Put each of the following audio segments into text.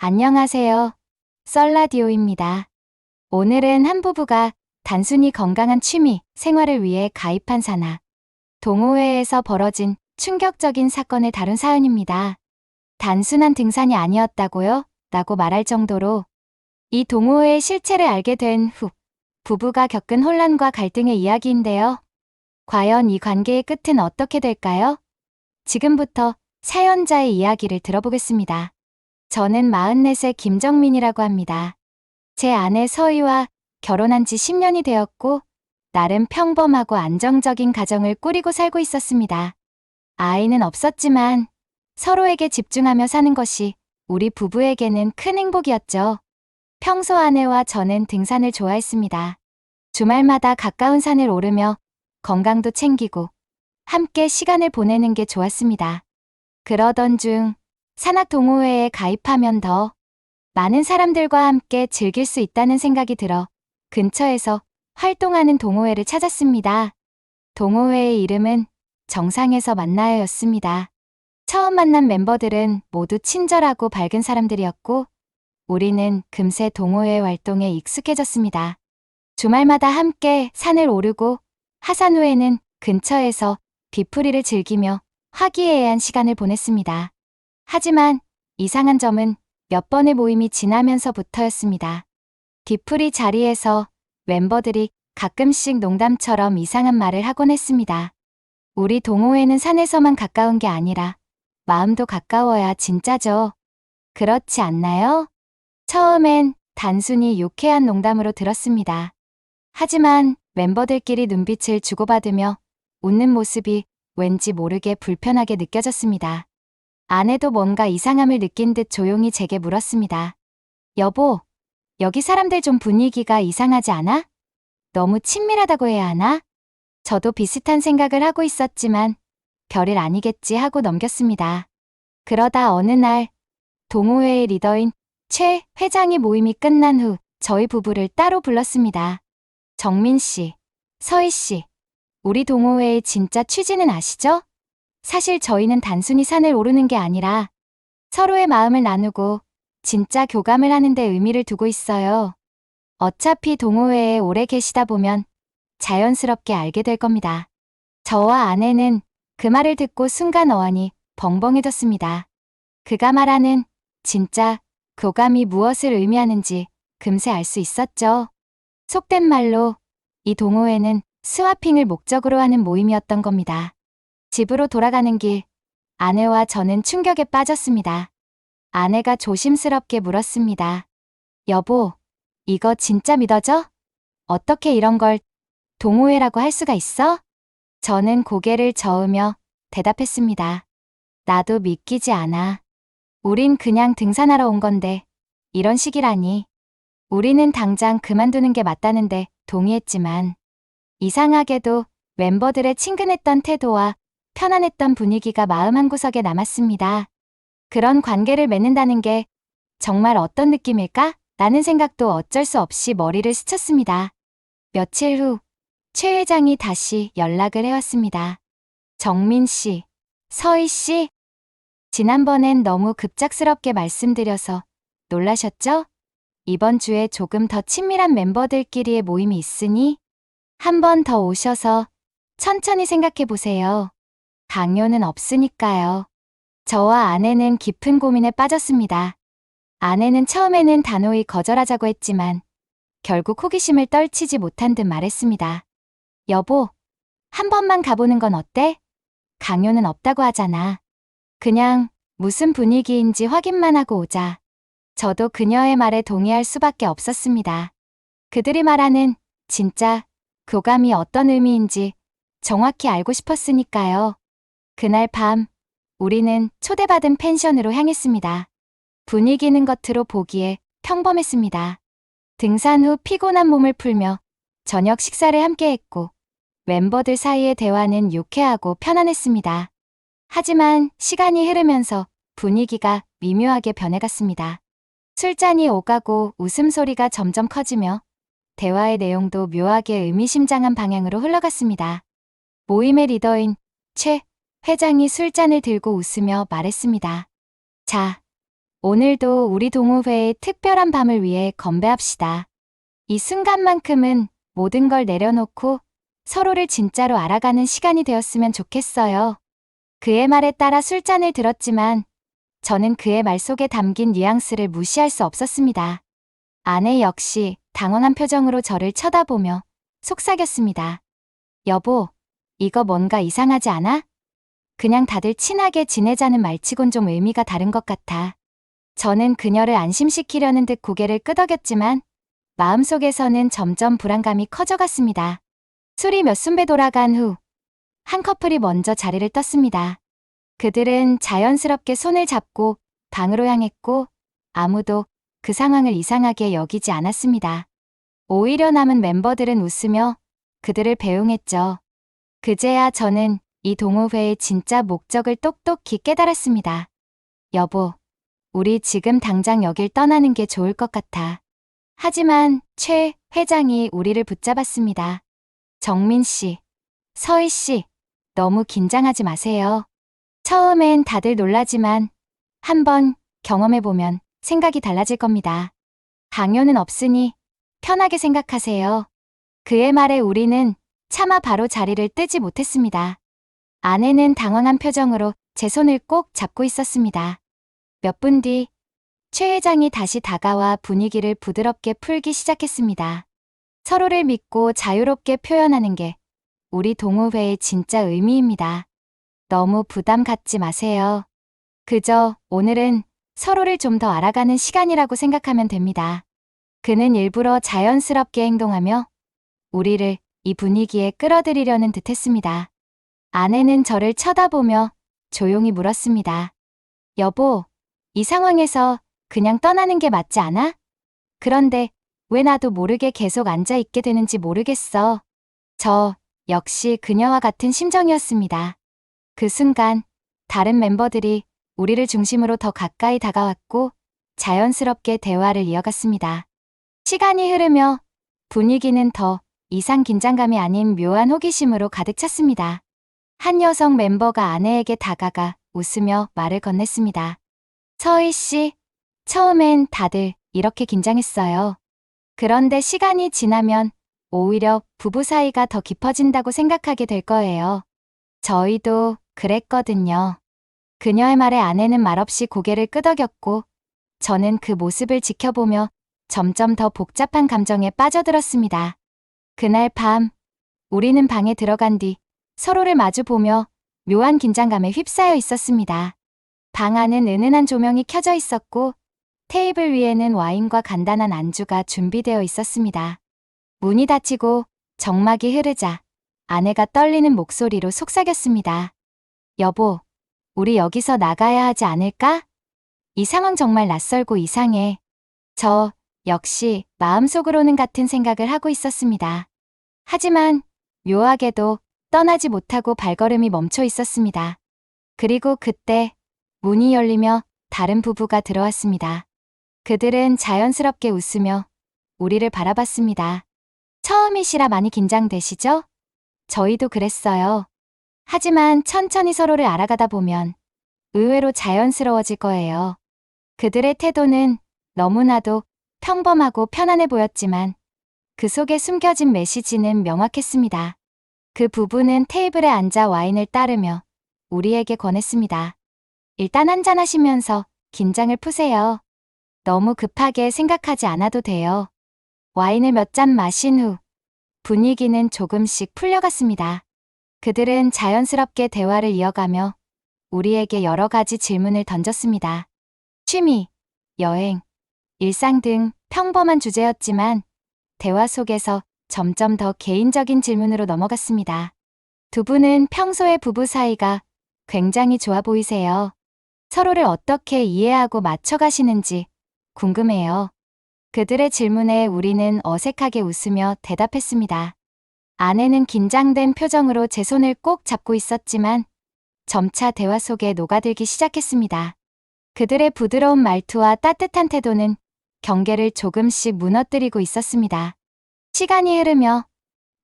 안녕하세요. 썰라디오입니다. 오늘은 한 부부가 단순히 건강한 취미, 생활을 위해 가입한 산악 동호회에서 벌어진 충격적인 사건을 다룬 사연입니다. 단순한 등산이 아니었다고요? 라고 말할 정도로 이 동호회의 실체를 알게 된 후, 부부가 겪은 혼란과 갈등의 이야기인데요. 과연 이 관계의 끝은 어떻게 될까요? 지금부터 사연자의 이야기를 들어보겠습니다. 저는 44세 김정민이라고 합니다. 제 아내 서희와 결혼한 지 10년이 되었고, 나름 평범하고 안정적인 가정을 꾸리고 살고 있었습니다. 아이는 없었지만 서로에게 집중하며 사는 것이 우리 부부에게는 큰 행복이었죠. 평소 아내와 저는 등산을 좋아했습니다. 주말마다 가까운 산을 오르며 건강도 챙기고 함께 시간을 보내는 게 좋았습니다. 그러던 중 산악 동호회에 가입하면 더 많은 사람들과 함께 즐길 수 있다는 생각이 들어 근처에서 활동하는 동호회를 찾았습니다. 동호회의 이름은 정상에서 만나요였습니다. 처음 만난 멤버들은 모두 친절하고 밝은 사람들이었고, 우리는 금세 동호회 활동에 익숙해졌습니다. 주말마다 함께 산을 오르고 하산 후에는 근처에서 비풀이를 즐기며 화기애애한 시간을 보냈습니다. 하지만 이상한 점은 몇 번의 모임이 지나면서부터였습니다. 뒤풀이 자리에서 멤버들이 가끔씩 농담처럼 이상한 말을 하곤 했습니다. 우리 동호회는 산에서만 가까운 게 아니라 마음도 가까워야 진짜죠. 그렇지 않나요? 처음엔 단순히 유쾌한 농담으로 들었습니다. 하지만 멤버들끼리 눈빛을 주고받으며 웃는 모습이 왠지 모르게 불편하게 느껴졌습니다. 아내도 뭔가 이상함을 느낀 듯 조용히 제게 물었습니다. 여보, 여기 사람들 좀 분위기가 이상하지 않아? 너무 친밀하다고 해야 하나? 저도 비슷한 생각을 하고 있었지만 별일 아니겠지 하고 넘겼습니다. 그러다 어느 날 동호회의 리더인 최 회장이 모임이 끝난 후 저희 부부를 따로 불렀습니다. 정민 씨, 서희 씨, 우리 동호회의 진짜 취지는 아시죠? 사실 저희는 단순히 산을 오르는 게 아니라 서로의 마음을 나누고 진짜 교감을 하는 데 의미를 두고 있어요. 어차피 동호회에 오래 계시다 보면 자연스럽게 알게 될 겁니다. 저와 아내는 그 말을 듣고 순간 어안이 벙벙해졌습니다. 그가 말하는 진짜 교감이 무엇을 의미하는지 금세 알 수 있었죠. 속된 말로 이 동호회는 스와핑을 목적으로 하는 모임이었던 겁니다. 집으로 돌아가는 길, 아내와 저는 충격에 빠졌습니다. 아내가 조심스럽게 물었습니다. 여보, 이거 진짜 믿어져? 어떻게 이런 걸 동호회라고 할 수가 있어? 저는 고개를 저으며 대답했습니다. 나도 믿기지 않아. 우린 그냥 등산하러 온 건데 이런 식이라니. 우리는 당장 그만두는 게 맞다는데 동의했지만 이상하게도 멤버들의 친근했던 태도와 편안했던 분위기가 마음 한구석에 남았습니다. 그런 관계를 맺는다는 게 정말 어떤 느낌일까? 라는 생각도 어쩔 수 없이 머리를 스쳤습니다. 며칠 후 최 회장이 다시 연락을 해왔습니다. 정민 씨, 서희 씨, 지난번엔 너무 급작스럽게 말씀드려서 놀라셨죠? 이번 주에 조금 더 친밀한 멤버들끼리의 모임이 있으니 한 번 더 오셔서 천천히 생각해 보세요. 강요는 없으니까요. 저와 아내는 깊은 고민에 빠졌습니다. 아내는 처음에는 단호히 거절하자고 했지만 결국 호기심을 떨치지 못한 듯 말했습니다. 여보, 한 번만 가보는 건 어때? 강요는 없다고 하잖아. 그냥 무슨 분위기인지 확인만 하고 오자. 저도 그녀의 말에 동의할 수밖에 없었습니다. 그들이 말하는 진짜 교감이 어떤 의미인지 정확히 알고 싶었으니까요. 그날 밤, 우리는 초대받은 펜션으로 향했습니다. 분위기는 겉으로 보기에 평범했습니다. 등산 후 피곤한 몸을 풀며 저녁 식사를 함께 했고, 멤버들 사이의 대화는 유쾌하고 편안했습니다. 하지만 시간이 흐르면서 분위기가 미묘하게 변해갔습니다. 술잔이 오가고 웃음소리가 점점 커지며 대화의 내용도 묘하게 의미심장한 방향으로 흘러갔습니다. 모임의 리더인 최 회장이 술잔을 들고 웃으며 말했습니다. 자, 오늘도 우리 동호회의 특별한 밤을 위해 건배합시다. 이 순간만큼은 모든 걸 내려놓고 서로를 진짜로 알아가는 시간이 되었으면 좋겠어요. 그의 말에 따라 술잔을 들었지만 저는 그의 말 속에 담긴 뉘앙스를 무시할 수 없었습니다. 아내 역시 당황한 표정으로 저를 쳐다보며 속삭였습니다. 여보, 이거 뭔가 이상하지 않아? 그냥 다들 친하게 지내자는 말치곤 좀 의미가 다른 것 같아. 저는 그녀를 안심시키려는 듯 고개를 끄덕였지만 마음속에서는 점점 불안감이 커져갔습니다. 술이 몇 순배 돌아간 후 한 커플이 먼저 자리를 떴습니다. 그들은 자연스럽게 손을 잡고 방으로 향했고 아무도 그 상황을 이상하게 여기지 않았습니다. 오히려 남은 멤버들은 웃으며 그들을 배웅했죠. 그제야 저는 이 동호회의 진짜 목적을 똑똑히 깨달았습니다. 여보, 우리 지금 당장 여길 떠나는 게 좋을 것 같아. 하지만 최 회장이 우리를 붙잡았습니다. 정민 씨, 서희 씨, 너무 긴장하지 마세요. 처음엔 다들 놀라지만 한번 경험해보면 생각이 달라질 겁니다. 강요는 없으니 편하게 생각하세요. 그의 말에 우리는 차마 바로 자리를 뜨지 못했습니다. 아내는 당황한 표정으로 제 손을 꼭 잡고 있었습니다. 몇 분 뒤 최 회장이 다시 다가와 분위기를 부드럽게 풀기 시작했습니다. 서로를 믿고 자유롭게 표현하는 게 우리 동호회의 진짜 의미입니다. 너무 부담 갖지 마세요. 그저 오늘은 서로를 좀 더 알아가는 시간이라고 생각하면 됩니다. 그는 일부러 자연스럽게 행동하며 우리를 이 분위기에 끌어들이려는 듯 했습니다. 아내는 저를 쳐다보며 조용히 물었습니다. 여보, 이 상황에서 그냥 떠나는 게 맞지 않아? 그런데 왜 나도 모르게 계속 앉아 있게 되는지 모르겠어. 저 역시 그녀와 같은 심정이었습니다. 그 순간 다른 멤버들이 우리를 중심으로 더 가까이 다가왔고 자연스럽게 대화를 이어갔습니다. 시간이 흐르며 분위기는 더 이상 긴장감이 아닌 묘한 호기심으로 가득 찼습니다. 한 여성 멤버가 아내에게 다가가 웃으며 말을 건넸습니다. 서희 씨, 처음엔 다들 이렇게 긴장했어요. 그런데 시간이 지나면 오히려 부부 사이가 더 깊어진다고 생각하게 될 거예요. 저희도 그랬거든요. 그녀의 말에 아내는 말없이 고개를 끄덕였고 저는 그 모습을 지켜보며 점점 더 복잡한 감정에 빠져들었습니다. 그날 밤 우리는 방에 들어간 뒤 서로를 마주보며 묘한 긴장감에 휩싸여 있었습니다. 방 안은 은은한 조명이 켜져 있었고 테이블 위에는 와인과 간단한 안주가 준비되어 있었습니다. 문이 닫히고 정막이 흐르자 아내가 떨리는 목소리로 속삭였습니다. 여보, 우리 여기서 나가야 하지 않을까? 이 상황 정말 낯설고 이상해. 저 역시 마음속으로는 같은 생각을 하고 있었습니다. 하지만 묘하게도 떠나지 못하고 발걸음이 멈춰 있었습니다. 그리고 그때 문이 열리며 다른 부부가 들어왔습니다. 그들은 자연스럽게 웃으며 우리를 바라봤습니다. 처음이시라 많이 긴장되시죠? 저희도 그랬어요. 하지만 천천히 서로를 알아가다 보면 의외로 자연스러워질 거예요. 그들의 태도는 너무나도 평범하고 편안해 보였지만 그 속에 숨겨진 메시지는 명확했습니다. 그 부부는 테이블에 앉아 와인을 따르며 우리에게 권했습니다. 일단 한잔하시면서 긴장을 푸세요. 너무 급하게 생각하지 않아도 돼요. 와인을 몇 잔 마신 후 분위기는 조금씩 풀려갔습니다. 그들은 자연스럽게 대화를 이어가며 우리에게 여러 가지 질문을 던졌습니다. 취미, 여행, 일상 등 평범한 주제였지만 대화 속에서 점점 더 개인적인 질문으로 넘어갔습니다. 두 분은 평소에 부부 사이가 굉장히 좋아 보이세요. 서로를 어떻게 이해하고 맞춰가시는지 궁금해요. 그들의 질문에 우리는 어색하게 웃으며 대답했습니다. 아내는 긴장된 표정으로 제 손을 꼭 잡고 있었지만 점차 대화 속에 녹아들기 시작했습니다. 그들의 부드러운 말투와 따뜻한 태도는 경계를 조금씩 무너뜨리고 있었습니다. 시간이 흐르며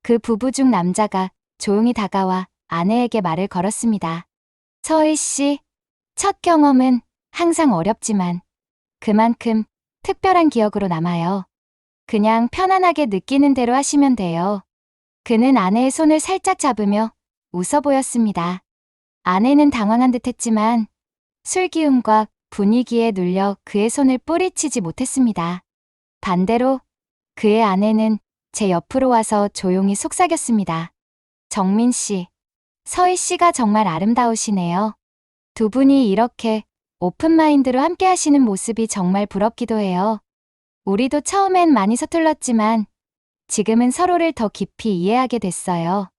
그 부부 중 남자가 조용히 다가와 아내에게 말을 걸었습니다. 서희 씨, 첫 경험은 항상 어렵지만 그만큼 특별한 기억으로 남아요. 그냥 편안하게 느끼는 대로 하시면 돼요. 그는 아내의 손을 살짝 잡으며 웃어 보였습니다. 아내는 당황한 듯 했지만 술기운과 분위기에 눌려 그의 손을 뿌리치지 못했습니다. 반대로 그의 아내는 제 옆으로 와서 조용히 속삭였습니다. 정민 씨, 서희 씨가 정말 아름다우시네요. 두 분이 이렇게 오픈마인드로 함께 하시는 모습이 정말 부럽기도 해요. 우리도 처음엔 많이 서툴렀지만 지금은 서로를 더 깊이 이해하게 됐어요.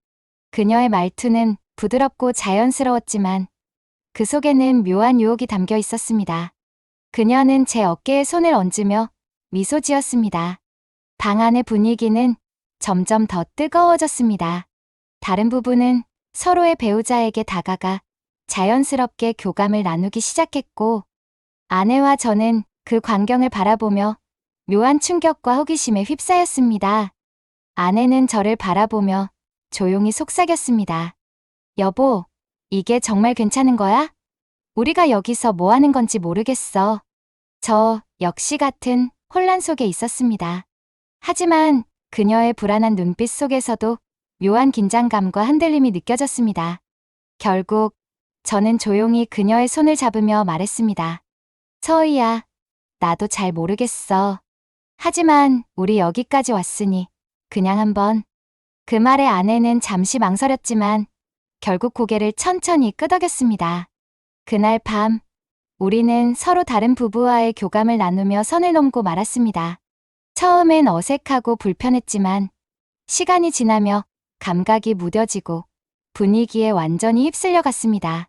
그녀의 말투는 부드럽고 자연스러웠지만 그 속에는 묘한 유혹이 담겨 있었습니다. 그녀는 제 어깨에 손을 얹으며 미소 지었습니다. 방 안의 분위기는 점점 더 뜨거워졌습니다. 다른 부부는 서로의 배우자에게 다가가 자연스럽게 교감을 나누기 시작했고, 아내와 저는 그 광경을 바라보며 묘한 충격과 호기심에 휩싸였습니다. 아내는 저를 바라보며 조용히 속삭였습니다. 여보, 이게 정말 괜찮은 거야? 우리가 여기서 뭐 하는 건지 모르겠어. 저 역시 같은 혼란 속에 있었습니다. 하지만 그녀의 불안한 눈빛 속에서도 묘한 긴장감과 흔들림이 느껴졌습니다. 결국 저는 조용히 그녀의 손을 잡으며 말했습니다. 서희야, 나도 잘 모르겠어. 하지만 우리 여기까지 왔으니 그냥 한번. 그 말에 아내는 잠시 망설였지만 결국 고개를 천천히 끄덕였습니다. 그날 밤, 우리는 서로 다른 부부와의 교감을 나누며 선을 넘고 말았습니다. 처음엔 어색하고 불편했지만 시간이 지나며 감각이 무뎌지고 분위기에 완전히 휩쓸려 갔습니다.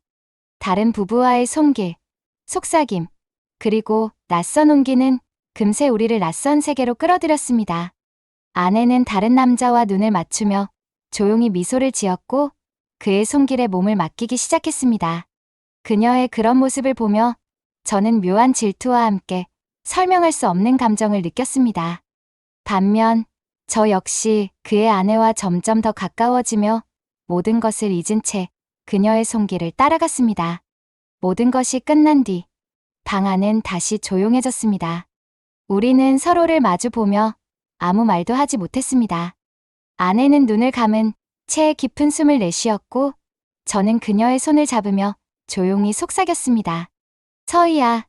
다른 부부와의 손길, 속삭임, 그리고 낯선 온기는 금세 우리를 낯선 세계로 끌어들였습니다. 아내는 다른 남자와 눈을 맞추며 조용히 미소를 지었고 그의 손길에 몸을 맡기기 시작했습니다. 그녀의 그런 모습을 보며 저는 묘한 질투와 함께 설명할 수 없는 감정을 느꼈습니다. 반면 저 역시 그의 아내와 점점 더 가까워지며 모든 것을 잊은 채 그녀의 손길을 따라갔습니다. 모든 것이 끝난 뒤 방 안은 다시 조용해졌습니다. 우리는 서로를 마주 보며 아무 말도 하지 못했습니다. 아내는 눈을 감은 채 깊은 숨을 내쉬었고 저는 그녀의 손을 잡으며 조용히 속삭였습니다. 서희야,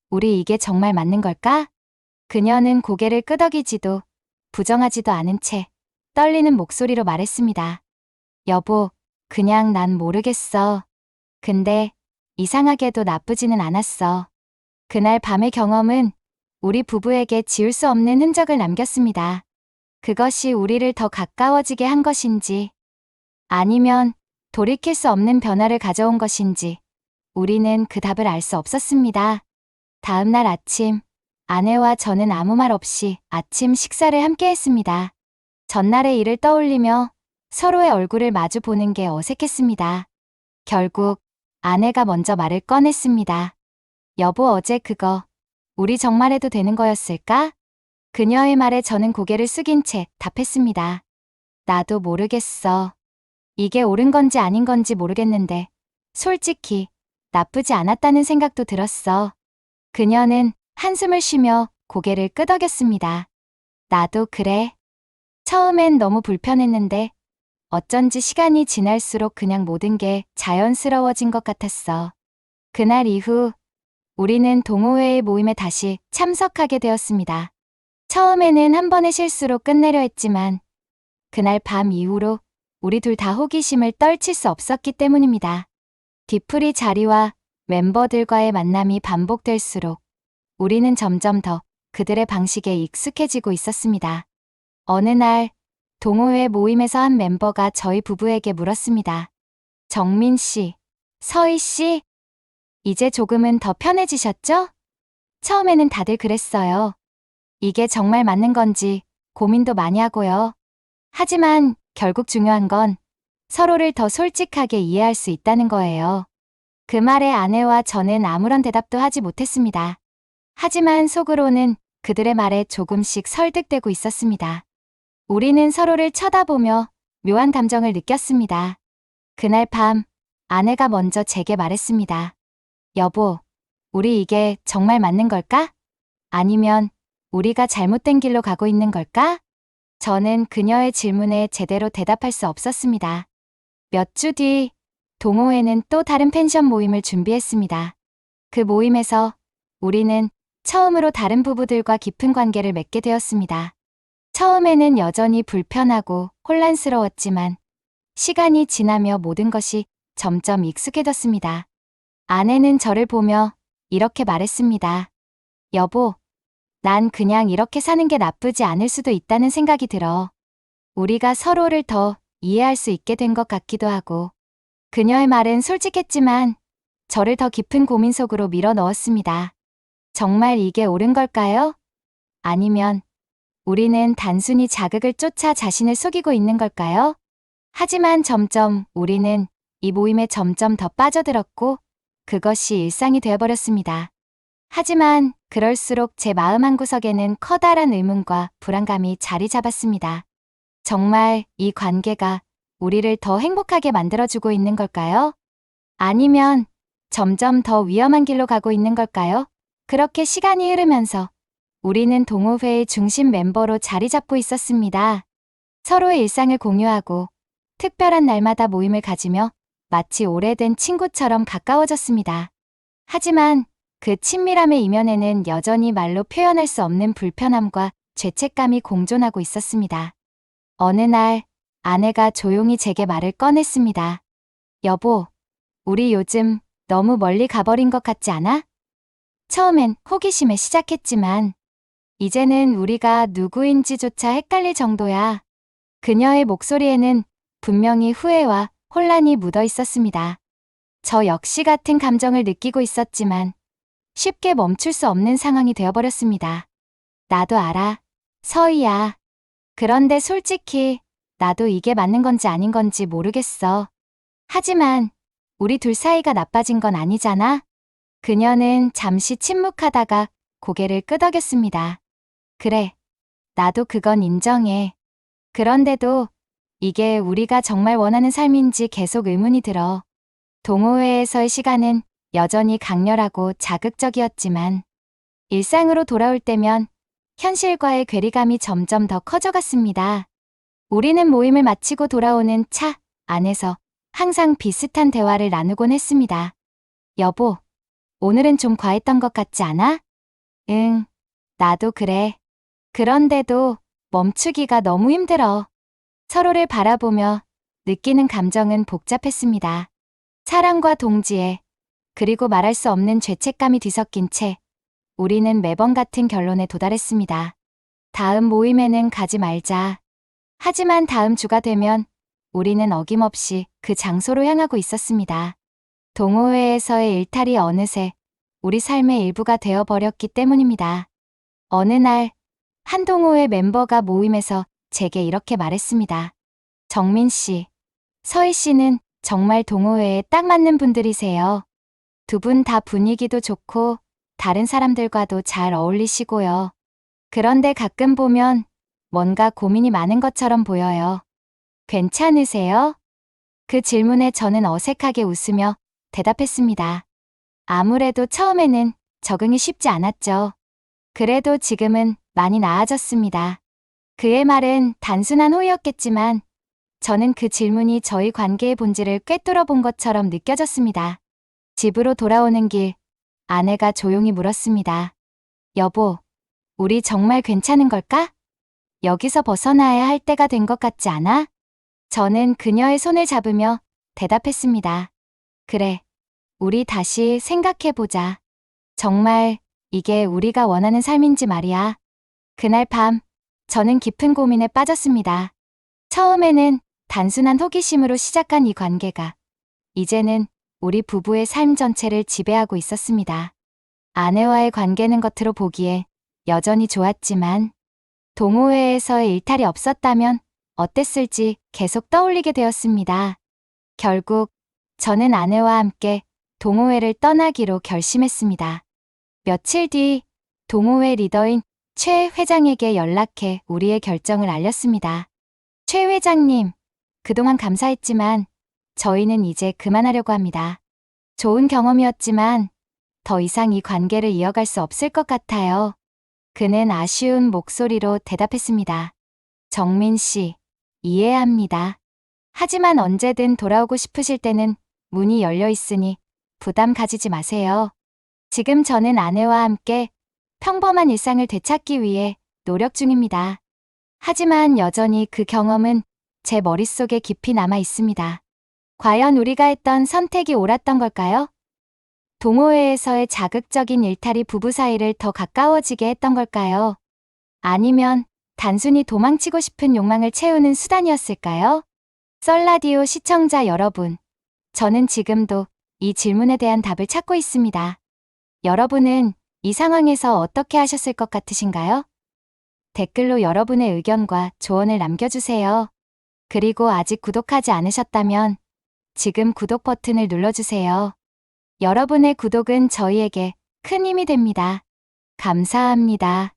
우리 이게 정말 맞는 걸까? 그녀는 고개를 끄덕이지도 부정하지도 않은 채 떨리는 목소리로 말했습니다. 여보, 그냥 난 모르겠어. 근데 이상하게도 나쁘지는 않았어. 그날 밤의 경험은 우리 부부에게 지울 수 없는 흔적을 남겼습니다. 그것이 우리를 더 가까워지게 한 것인지, 아니면 돌이킬 수 없는 변화를 가져온 것인지, 우리는 그 답을 알 수 없었습니다. 다음 날 아침, 아내와 저는 아무 말 없이 아침 식사를 함께 했습니다. 전날의 일을 떠올리며 서로의 얼굴을 마주 보는 게 어색했습니다. 결국 아내가 먼저 말을 꺼냈습니다. 여보, 어제 그거 우리 정말 해도 되는 거였을까? 그녀의 말에 저는 고개를 숙인 채 답했습니다. 나도 모르겠어. 이게 옳은 건지 아닌 건지 모르겠는데 솔직히 나쁘지 않았다는 생각도 들었어. 그녀는 한숨을 쉬며 고개를 끄덕였습니다. 나도 그래. 처음엔 너무 불편했는데 어쩐지 시간이 지날수록 그냥 모든 게 자연스러워진 것 같았어. 그날 이후 우리는 동호회의 모임에 다시 참석하게 되었습니다. 처음에는 한 번의 실수로 끝내려 했지만 그날 밤 이후로 우리 둘 다 호기심을 떨칠 수 없었기 때문입니다. 뒤풀이 자리와 멤버들과의 만남이 반복될수록 우리는 점점 더 그들의 방식에 익숙해지고 있었습니다. 어느 날 동호회 모임에서 한 멤버가 저희 부부에게 물었습니다. 정민 씨, 서희 씨, 이제 조금은 더 편해지셨죠? 처음에는 다들 그랬어요. 이게 정말 맞는 건지 고민도 많이 하고요. 하지만 결국 중요한 건 서로를 더 솔직하게 이해할 수 있다는 거예요. 그 말에 아내와 저는 아무런 대답도 하지 못했습니다. 하지만 속으로는 그들의 말에 조금씩 설득되고 있었습니다. 우리는 서로를 쳐다보며 묘한 감정을 느꼈습니다. 그날 밤 아내가 먼저 제게 말했습니다. 여보, 우리 이게 정말 맞는 걸까? 아니면 우리가 잘못된 길로 가고 있는 걸까? 저는 그녀의 질문에 제대로 대답할 수 없었습니다. 몇 주 뒤, 동호회는 또 다른 펜션 모임을 준비했습니다. 그 모임에서 우리는 처음으로 다른 부부들과 깊은 관계를 맺게 되었습니다. 처음에는 여전히 불편하고 혼란스러웠지만 시간이 지나며 모든 것이 점점 익숙해졌습니다. 아내는 저를 보며 이렇게 말했습니다. 여보, 난 그냥 이렇게 사는 게 나쁘지 않을 수도 있다는 생각이 들어. 우리가 서로를 더 이해할 수 있게 된 것 같기도 하고. 그녀의 말은 솔직했지만 저를 더 깊은 고민 속으로 밀어 넣었습니다. 정말 이게 옳은 걸까요? 아니면 우리는 단순히 자극을 쫓아 자신을 속이고 있는 걸까요? 하지만 점점 우리는 이 모임에 점점 더 빠져들었고 그것이 일상이 되어버렸습니다. 하지만 그럴수록 제 마음 한구석에는 커다란 의문과 불안감이 자리 잡았습니다. 정말 이 관계가 우리를 더 행복하게 만들어주고 있는 걸까요? 아니면 점점 더 위험한 길로 가고 있는 걸까요? 그렇게 시간이 흐르면서 우리는 동호회의 중심 멤버로 자리 잡고 있었습니다. 서로의 일상을 공유하고 특별한 날마다 모임을 가지며 마치 오래된 친구처럼 가까워졌습니다. 하지만 그 친밀함의 이면에는 여전히 말로 표현할 수 없는 불편함과 죄책감이 공존하고 있었습니다. 어느 날 아내가 조용히 제게 말을 꺼냈습니다. 여보, 우리 요즘 너무 멀리 가버린 것 같지 않아? 처음엔 호기심에 시작했지만 이제는 우리가 누구인지조차 헷갈릴 정도야. 그녀의 목소리에는 분명히 후회와 혼란이 묻어 있었습니다. 저 역시 같은 감정을 느끼고 있었지만 쉽게 멈출 수 없는 상황이 되어버렸습니다. 나도 알아. 서희야. 그런데 솔직히 나도 이게 맞는 건지 아닌 건지 모르겠어. 하지만 우리 둘 사이가 나빠진 건 아니잖아. 그녀는 잠시 침묵하다가 고개를 끄덕였습니다. 그래. 나도 그건 인정해. 그런데도 이게 우리가 정말 원하는 삶인지 계속 의문이 들어. 동호회에서의 시간은 여전히 강렬하고 자극적이었지만 일상으로 돌아올 때면 현실과의 괴리감이 점점 더 커져갔습니다. 우리는 모임을 마치고 돌아오는 차 안에서 항상 비슷한 대화를 나누곤 했습니다. 여보, 오늘은 좀 과했던 것 같지 않아? 응, 나도 그래. 그런데도 멈추기가 너무 힘들어. 서로를 바라보며 느끼는 감정은 복잡했습니다. 사랑과 동지애, 그리고 말할 수 없는 죄책감이 뒤섞인 채 우리는 매번 같은 결론에 도달했습니다. 다음 모임에는 가지 말자. 하지만 다음 주가 되면 우리는 어김없이 그 장소로 향하고 있었습니다. 동호회에서의 일탈이 어느새 우리 삶의 일부가 되어버렸기 때문입니다. 어느 날, 한 동호회 멤버가 모임에서 제게 이렇게 말했습니다. 정민 씨, 서희 씨는 정말 동호회에 딱 맞는 분들이세요. 두 분 다 분위기도 좋고 다른 사람들과도 잘 어울리시고요. 그런데 가끔 보면 뭔가 고민이 많은 것처럼 보여요. 괜찮으세요? 그 질문에 저는 어색하게 웃으며 대답했습니다. 아무래도 처음에는 적응이 쉽지 않았죠. 그래도 지금은 많이 나아졌습니다. 그의 말은 단순한 호의였겠지만 저는 그 질문이 저희 관계의 본질을 꿰뚫어 본 것처럼 느껴졌습니다. 집으로 돌아오는 길, 아내가 조용히 물었습니다. 여보, 우리 정말 괜찮은 걸까? 여기서 벗어나야 할 때가 된 것 같지 않아? 저는 그녀의 손을 잡으며 대답했습니다. 그래, 우리 다시 생각해보자. 정말 이게 우리가 원하는 삶인지 말이야. 그날 밤, 저는 깊은 고민에 빠졌습니다. 처음에는 단순한 호기심으로 시작한 이 관계가 이제는 우리 부부의 삶 전체를 지배하고 있었습니다. 아내와의 관계는 겉으로 보기에 여전히 좋았지만 동호회에서의 일탈이 없었다면 어땠을지 계속 떠올리게 되었습니다. 결국 저는 아내와 함께 동호회를 떠나기로 결심했습니다. 며칠 뒤 동호회 리더인 최 회장에게 연락해 우리의 결정을 알렸습니다. 최 회장님, 그동안 감사했지만 저희는 이제 그만하려고 합니다. 좋은 경험이었지만 더 이상 이 관계를 이어갈 수 없을 것 같아요. 그는 아쉬운 목소리로 대답했습니다. 정민 씨, 이해합니다. 하지만 언제든 돌아오고 싶으실 때는 문이 열려 있으니 부담 가지지 마세요. 지금 저는 아내와 함께 평범한 일상을 되찾기 위해 노력 중입니다. 하지만 여전히 그 경험은 제 머릿속에 깊이 남아 있습니다. 과연 우리가 했던 선택이 옳았던 걸까요? 동호회에서의 자극적인 일탈이 부부 사이를 더 가까워지게 했던 걸까요? 아니면 단순히 도망치고 싶은 욕망을 채우는 수단이었을까요? 썰라디오 시청자 여러분, 저는 지금도 이 질문에 대한 답을 찾고 있습니다. 여러분은 이 상황에서 어떻게 하셨을 것 같으신가요? 댓글로 여러분의 의견과 조언을 남겨주세요. 그리고 아직 구독하지 않으셨다면 지금 구독 버튼을 눌러주세요. 여러분의 구독은 저희에게 큰 힘이 됩니다. 감사합니다.